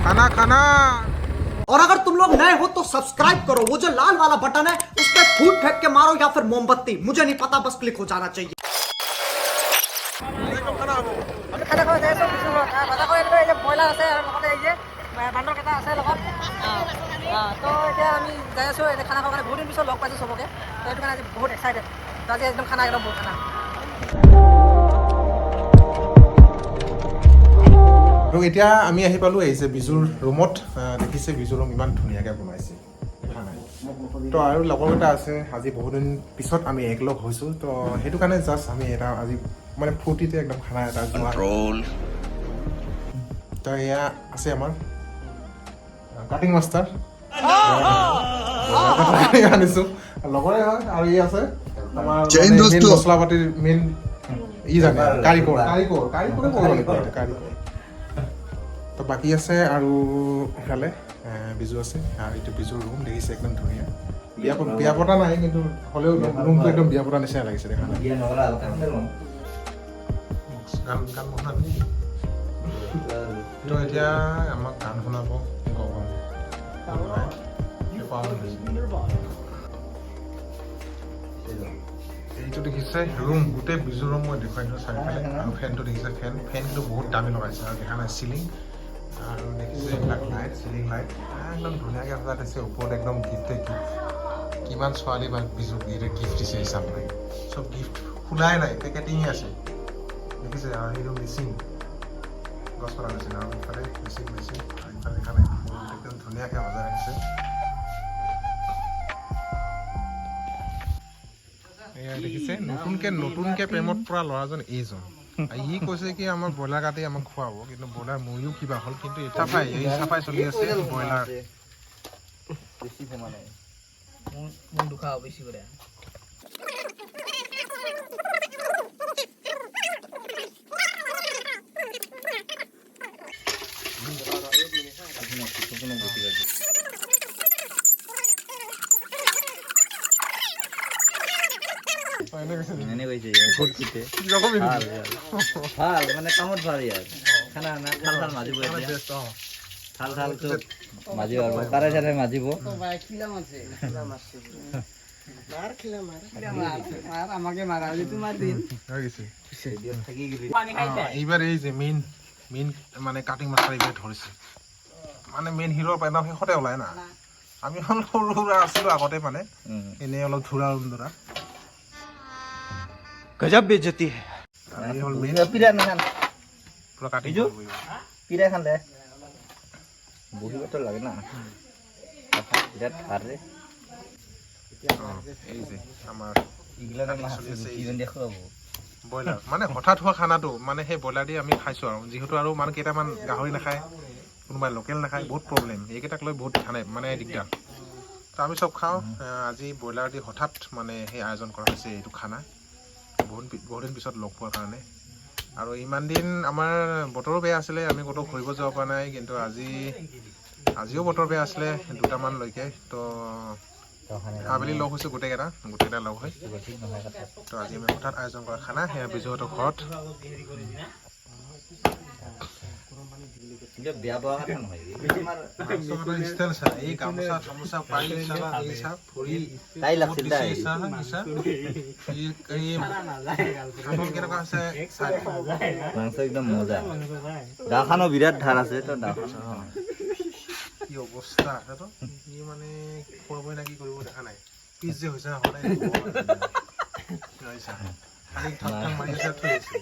खाना खाना। और अगर तुम लोग नए हो तो सब्सक्राइब करो, वो जो लाल वाला बटन है उस पर फूट फेंक के मारो या फिर मोमबत्ती, मुझे नहीं पता, बस क्लिक हो जाना चाहिए। খানা খাওয়া যায় সব কিছু কথা কৈ এই যে ব্ৰইলাৰ আছে আৰু লগতে এই যে বান্দৰ কেইটা আছে লগত তো এতিয়া আমি যাই আছোঁ এতিয়া খানা খাবৰ কাৰণে বহুত দিন পিছত লগ পাইছোঁ চবকে, তো সেইটো কাৰণে আজি বহুত এক্সাইটেড। তো আজি একদম খানা একদম বহুত খানা। আৰু এতিয়া আমি আহি পালোঁ আহিছে বিজুৰ ৰুমত। দেখিছে বিজুৰ ৰুম ইমান ধুনীয়াকৈ বনাইছে তো আৰু লগৰকেইটা আছে। আজি বহুদিন পিছত আমি একলগ হৈছোঁ, তো সেইটো কাৰণে জাষ্ট আমি এটা আজি মানে ফূৰ্তিতে একদম খানা এটা যোৱা। তো এয়া আছে আমাৰ কাটিং মাষ্টাৰ আনিছোঁ, লগৰে হয়। আৰু ই আছে আমাৰ মেইন মছলা পাতিৰ মেইন ই জানে কাৰিকৰ। তো বাকী আছে আৰু ইফালে বিজু আছে। আৰু এইটো বিজুৰ ৰুম দেখিছে একদম ধুনীয়া। বিয়া পতা নাই কিন্তু হ'লেও ৰুমটো একদম বিয়া পতা নিচিনা লাগিছে দেখা নাই। গান শুনাবি তো এতিয়া আমাক গান শুনাব এইটো দেখিছে ৰুম, গোটেই বিজু ৰুম মই দেখুৱাই দিওঁ চাৰিওফালে। আৰু ফেনটো দেখিছে, ফেন কিন্তু বহুত দামী লগাইছে আৰু দেখা নাই চিলিং। আৰু দেখিছে এইবিলাক লাইট, চিলিং লাইট একদম ধুনীয়াকৈ সজাই দিছে। ওপৰত একদম গিফ্টে গিফ্ট, কিমান ছোৱালী বা বিজু গিফ্ট দিছে হিচাপ নাই। চব গিফ্ট খোলাই নাই, পেকেটিঙে আছে দেখিছে। আৰু সেইটো মেচিন গছ কটা মেচিন, আৰু ইফালে মেচিন আৰু ইফালে দেখা নাই একদম ধুনীয়াকৈ সজাই ৰাখিছে। এয়া দেখিছে নতুনকৈ প্ৰেমত পৰা ল'ৰাজন এইজন। ই কৈছে কি আমাৰ ব্ৰইলাৰ কাটি আমাক খুৱাব, কিন্তু ব্ৰইলাৰ মৰিও কিবা হ'ল। কিন্তু এই চাফাই চলি আছে ব্ৰইলাৰ। ভাল মানে কামত ভাল ইয়াৰ খানা থাল থাল মাজিব, থাল থাল চব মাজিব আৰু তাৰে চাৰে মাজিব। এইবাৰ এই যে মেইন মানে কাটিং মাষ্টাৰ এইবাৰ ধৰিছে, মানে মেইন হিৰোৰ পাই শেষতে ওলাই না। আমি সৰু সুৰা আছিলোঁ আগতে, মানে এনেই অলপ ধুৰা ধৰা गजब बेइज्जती है। পুৰা কাটি পিৰা খান দে বহিবতো লাগে না বিৰাট ভাল ৰে। এই যে আমাৰ দেখুৱাব ব্ৰইলাৰ মানে হঠাৎ হোৱা খানাটো, মানে সেই ব্ৰইলাৰ দি আমি খাইছোঁ। আৰু যিহেতু আৰু মানে কেইটামান গাহৰি নাখায়, কোনোবাই লোকেল নাখায়, বহুত প্ৰব্লেম। এইকেইটাক লৈ বহুত মানে দিগদাৰ। তো আমি চব খাওঁ। আজি ব্ৰইলাৰ দি হঠাৎ মানে সেই আয়োজন কৰা হৈছে এইটো খানা, বহুত দিন পিছত লগ পোৱাৰ কাৰণে। আৰু ইমান দিন আমাৰ বতৰো বেয়া আছিলে, আমি ক'তো ঘূৰিব যাব পৰা নাই। কিন্তু আজিও বতৰ বেয়া আছিলে দুটামানলৈকে। তো আবেলি লগ হৈছোঁ গোটেইকেইটা লগ হৈ। তো আজি আমি হঠাৎ আয়োজন কৰা খানা সেয়া বিজুহঁতৰ ঘৰত। বেয়া পোৱা কথা নহয়, ষ্টাইল চা, এই গামোচা চামোচা পাৰি চালা এই চাপ ভৰি তাই লাগছিল তাই কেনেকুৱা হৈছে মাংস একদম মজা। দাখানো বিৰাট ধাৰ আছে তো কি অৱস্থা ই মানে খুৱাবই না কি কৰিব দেখা নাই। পিছ যে হৈছে সদায় খালি ঠাক মাৰি আছে থৈ আছে,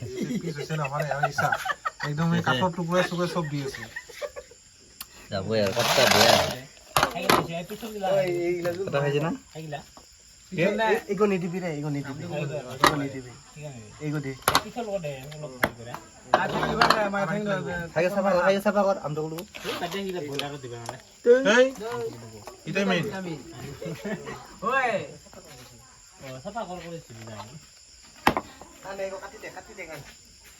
পিছ হৈছে নহয় একদম এই কাঠৰ টুকুৰা চুকুৰা চব দি আছে। যাবই আৰু কষ্ট বেয়া কথা হৈছে না। एगो निदिबी रे, एगो निदिबी एगो दे খাই চাফা কৰ আমটো কৰ এই ইটাই মেইন ওই চাফা কৰ কৰিছিল না আনে এগো কাটি দে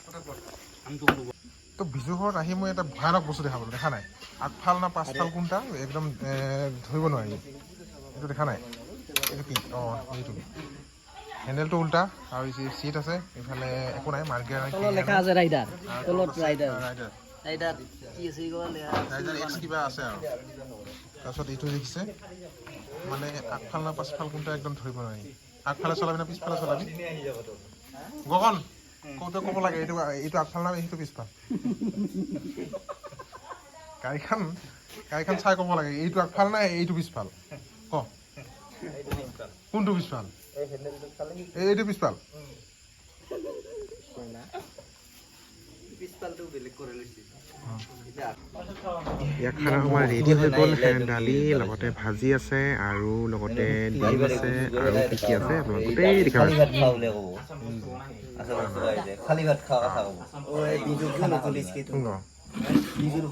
আমটো কৰ। তো বিজু ঘৰত আহি মই এটা ভয়ানক বস্তু দেখা পালোঁ, দেখা নাই আগফাল না পাছফাল কোনটা একদম ধৰিব নোৱাৰি। এইটো দেখা নাই, এইটো কি? এইটো হেণ্ডেলটো উল্টা আৰু চিট আছে, এইফালে একো নাই, মাৰ্কেট লেখা আছে ৰাইডাৰ, তলত ৰাইডাৰ। এইটা কি আছে গ'ল ৰাইজাৰ এক্স কিবা আছে আৰু তাৰপিছত এইটো দেখিছে মানে আগফাল না পাছফাল কোনটা একদম ধৰিব নোৱাৰি আগফালে চলাবি না পিছফালে চলাবি গগন কওঁতে ক'ব লাগে এইটো এইটো আগফাল না এইটো পিছফাল গাড়ীখন চাই ক'ব লাগে এইটো আগফাল না এইটো পিছফাল ক কোনটো পিছফাল এইটো পিছফাল ইয়াত খানা সময় ৰেডি হৈ গ'ল দালি লগতে ভাজি আছে আৰু লগতে ডিম আছে আৰু কি কি আছে আপোনালোক গোটেই দেখাব খালি ভাত খাওয়া কথা কব ওই বিজু গুলো পুলিশ কে শুন বিজুর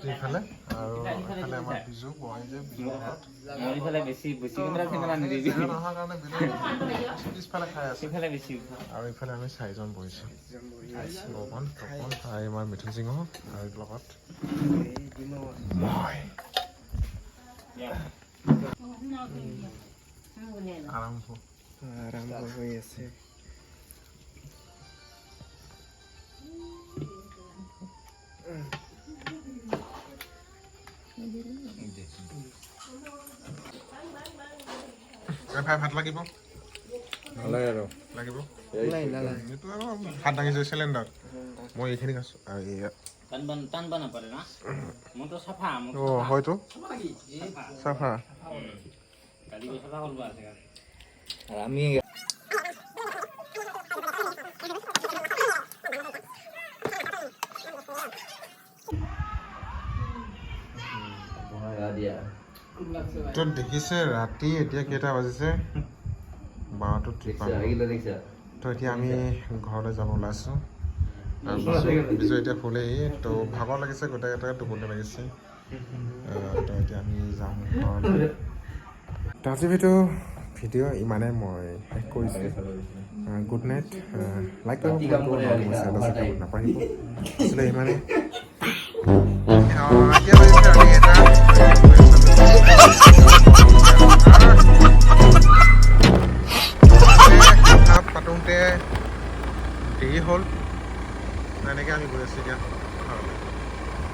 এইফালে আৰু এইফালে আমাৰ বিজু বহাই যে বিজু ঘৰত মৰিফালে বেছি বেছি কেমেৰা কেমেৰা নিদিবি নোহোৱাৰ কাৰণে বিজু পিছফালে খাই আছে সিফালে বেছি আৰু এইফালে আমি চাৰিজন বহিছোঁ গগন তপন আৰু আমাৰ মিথুন সিংহ আৰু লগত মই আৰম্ভ হৈ আছে ভাই ভাত লাগিব নালাগে আৰু লাগিব এইটো আৰু ভাত দাঙিছে চিলিণ্ডাৰ মই এইখিনি খাইছোঁ আৰু এয়া টানবা নাপাৰে না মোৰতো চাফা অঁ হয়তো চাফা কালি চাফা কৰিব আছে আৰু আমি তো দেখিছে ৰাতি এতিয়া কেইটা বাজিছে 12:53 তো এতিয়া আমি ঘৰলৈ যাব ওলাইছোঁ আৰু বিজু এতিয়া শুলেই তো ভাগৰ লাগিছে গোটেইকেইটাকে টোপনি লাগিছে তো এতিয়া আমি যাম ঘৰলৈ তো আজি ভিডিঅ' ইমানে মই শেষ কৰিছোঁ গুড নাইট লাইক কৰিব নাপাহৰিব আছিলে ইমানে